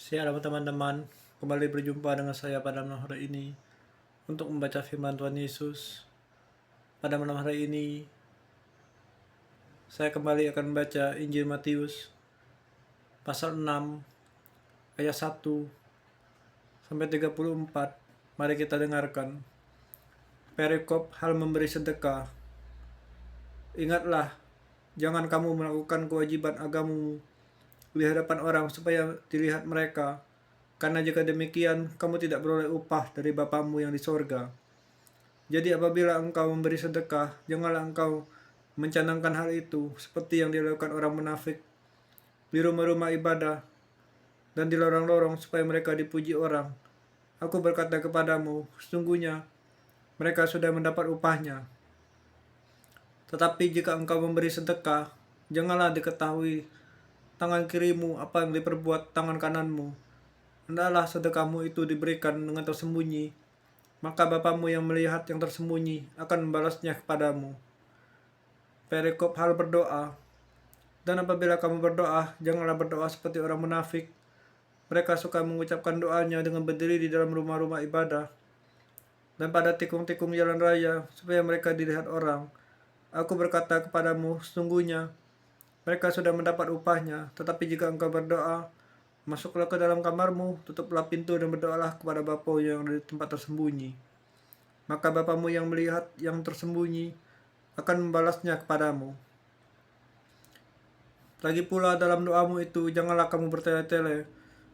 Shalom teman-teman, kembali berjumpa dengan saya pada malam hari ini untuk membaca firman Tuhan Yesus. Pada malam hari ini, saya kembali akan membaca Injil Matius pasal 6 ayat 1 sampai 34. Mari kita dengarkan. Perikop hal memberi sedekah. Ingatlah, jangan kamu melakukan kewajiban agamamu di hadapan orang supaya dilihat mereka. Karena jika demikian, kamu tidak beroleh upah dari Bapamu yang di sorga. Jadi apabila engkau memberi sedekah, janganlah engkau mencanangkan hal itu seperti yang dilakukan orang munafik di rumah-rumah ibadah dan di lorong-lorong supaya mereka dipuji orang. Aku berkata kepadamu, sesungguhnya mereka sudah mendapat upahnya. Tetapi jika engkau memberi sedekah, janganlah diketahui tangan kirimu apa yang diperbuat tangan kananmu. Hendaklah sedekahmu itu diberikan dengan tersembunyi, maka Bapamu yang melihat yang tersembunyi akan membalasnya kepadamu. Perikop hal berdoa. Dan apabila kamu berdoa, janganlah berdoa seperti orang munafik. Mereka suka mengucapkan doanya dengan berdiri di dalam rumah-rumah ibadah dan pada tikung-tikung jalan raya supaya mereka dilihat orang. Aku berkata kepadamu, sesungguhnya mereka sudah mendapat upahnya. Tetapi jika engkau berdoa, masuklah ke dalam kamarmu, tutuplah pintu dan berdoalah kepada Bapamu yang ada di tempat tersembunyi. Maka Bapamu yang melihat yang tersembunyi akan membalasnya kepadamu. Lagi pula dalam doamu itu janganlah kamu bertele-tele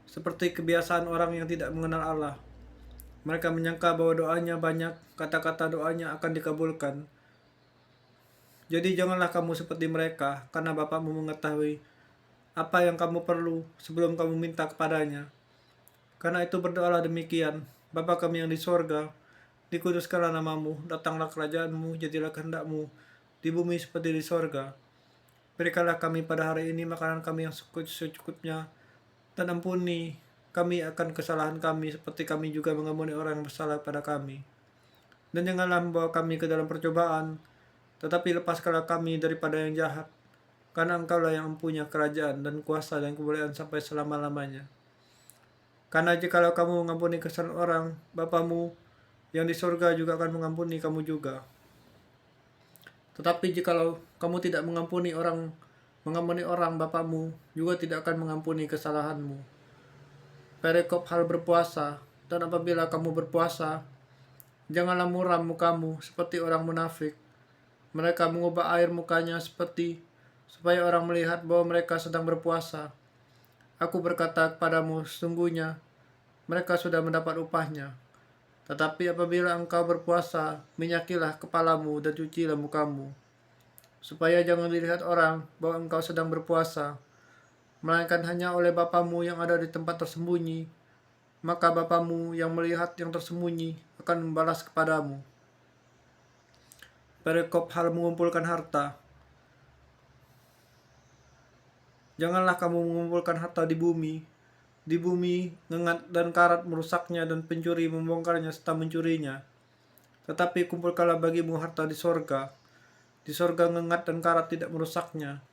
seperti kebiasaan orang yang tidak mengenal Allah. Mereka menyangka bahwa doanya banyak, kata-kata doanya akan dikabulkan. Jadi janganlah kamu seperti mereka, karena Bapamu mengetahui apa yang kamu perlu sebelum kamu minta kepadanya. Karena itu berdoalah demikian, Bapa kami yang di sorga, dikuduskanlah namamu, datanglah kerajaanmu, jadilah kehendakmu di bumi seperti di sorga. Berikanlah kami pada hari ini makanan kami yang secukupnya, dan ampuni kami akan kesalahan kami seperti kami juga mengampuni orang yang bersalah pada kami. Dan janganlah membawa kami ke dalam percobaan, tetapi lepaskanlah kami daripada yang jahat, karena Engkaulah yang mempunyai kerajaan dan kuasa dan kemuliaan sampai selama-lamanya. Karena jikalau kamu mengampuni kesalahan orang, Bapamu yang di surga juga akan mengampuni kamu juga. Tetapi jikalau kamu tidak mengampuni orang, Bapamu juga tidak akan mengampuni kesalahanmu. Perikop hal berpuasa. Dan apabila kamu berpuasa, janganlah muram mukamu seperti orang munafik. Mereka mengubah air mukanya supaya orang melihat bahwa mereka sedang berpuasa. Aku berkata kepadamu, sesungguhnya mereka sudah mendapat upahnya. Tetapi apabila engkau berpuasa, minyakilah kepalamu dan cucilah mukamu, supaya jangan dilihat orang bahwa engkau sedang berpuasa, melainkan hanya oleh Bapamu yang ada di tempat tersembunyi. Maka Bapamu yang melihat yang tersembunyi akan membalas kepadamu. Perikop hal mengumpulkan harta. Janganlah kamu mengumpulkan harta di bumi. Di bumi, ngengat dan karat merusaknya dan pencuri membongkarnya serta mencurinya. Tetapi kumpulkanlah bagimu harta di sorga. Di sorga ngengat dan karat tidak merusaknya,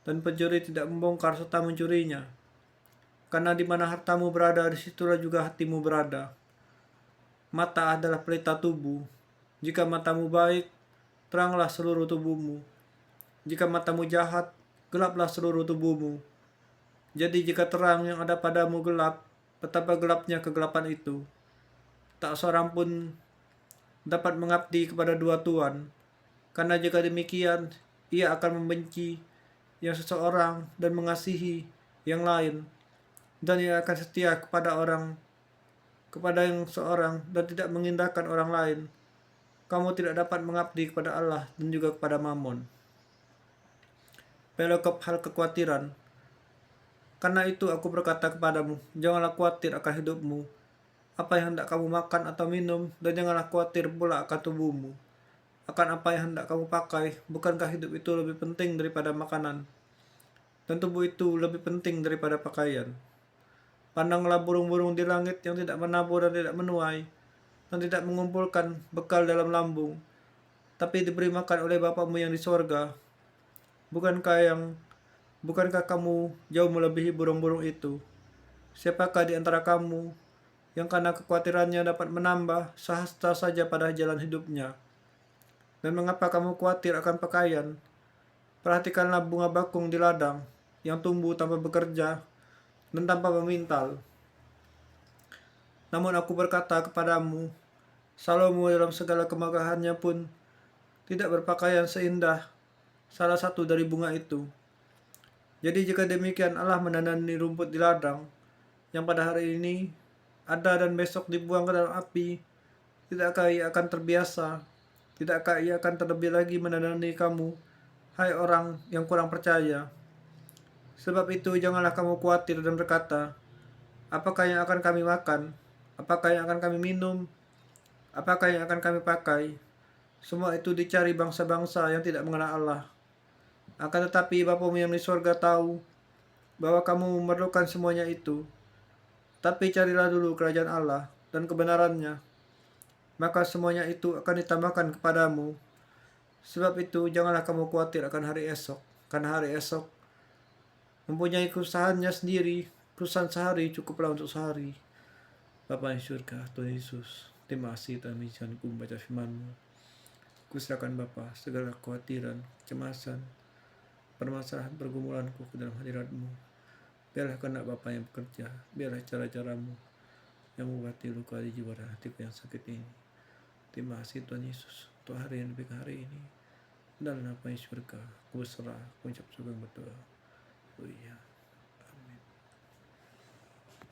dan pencuri tidak membongkar serta mencurinya. Karena di mana hartamu berada, disitulah juga hatimu berada. Mata adalah pelita tubuh. Jika matamu baik, teranglah seluruh tubuhmu. Jika matamu jahat, gelaplah seluruh tubuhmu. Jadi jika terang yang ada padamu gelap, betapa gelapnya kegelapan itu. Tak seorang pun dapat mengabdi kepada dua tuan, karena jika demikian, ia akan membenci yang seseorang dan mengasihi yang lain, dan ia akan setia kepada yang seorang dan tidak mengindahkan orang lain. Kamu tidak dapat mengabdi kepada Allah dan juga kepada Mammon. Perikop hal kekhawatiran. Karena itu aku berkata kepadamu, janganlah khawatir akan hidupmu, apa yang hendak kamu makan atau minum, dan janganlah khawatir pula akan tubuhmu, akan apa yang hendak kamu pakai. Bukankah hidup itu lebih penting daripada makanan, dan tubuh itu lebih penting daripada pakaian? Pandanglah burung-burung di langit yang tidak menabur dan tidak menuai, dan tidak mengumpulkan bekal dalam lambung, tapi diberi makan oleh Bapamu yang di sorga. Bukankah kamu jauh melebihi burung-burung itu? Siapakah di antara kamu yang karena kekhawatirannya dapat menambah sehasta saja pada jalan hidupnya? Dan mengapa kamu khawatir akan pakaian? Perhatikanlah bunga bakung di ladang yang tumbuh tanpa bekerja dan tanpa memintal. Namun aku berkata kepadamu, Salomo dalam segala kemegahannya pun tidak berpakaian seindah salah satu dari bunga itu. Jadi jika demikian Allah menandani rumput di ladang yang pada hari ini ada dan besok dibuang ke dalam api, tidakkah ia akan terbiasa? Tidakkah ia akan terlebih lagi menandani kamu, hai orang yang kurang percaya? Sebab itu janganlah kamu khawatir dan berkata, apakah yang akan kami makan? Apakah yang akan kami minum? Apakah yang akan kami pakai? Semua itu dicari bangsa-bangsa yang tidak mengenal Allah. Akan tetapi Bapamu yang di surga tahu bahwa kamu memerlukan semuanya itu. Tapi carilah dulu kerajaan Allah dan kebenarannya, maka semuanya itu akan ditambahkan kepadamu. Sebab itu janganlah kamu khawatir akan hari esok, karena hari esok mempunyai kesusahannya sendiri. Kesusahan sehari cukuplah untuk sehari. Bapa di surga, Tuhan Yesus, terima kasih Tuhan ku membaca firman-Mu. Kuserahkan Bapa segala kekhawatiran, kecemasan, permasalahan pergumulanku ke dalam hadirat-Mu. Biarlah kehendak Bapa yang bekerja, biarlah cara-cara-Mu yang mengobati luka di jiwa dan hatiku yang sakit ini. Terima kasih Tuhan Yesus untuk hari yang lebih hari ini. Dalam nama Yesus surga, ku berserah, ku ucap syukur berdoa. Oh iya.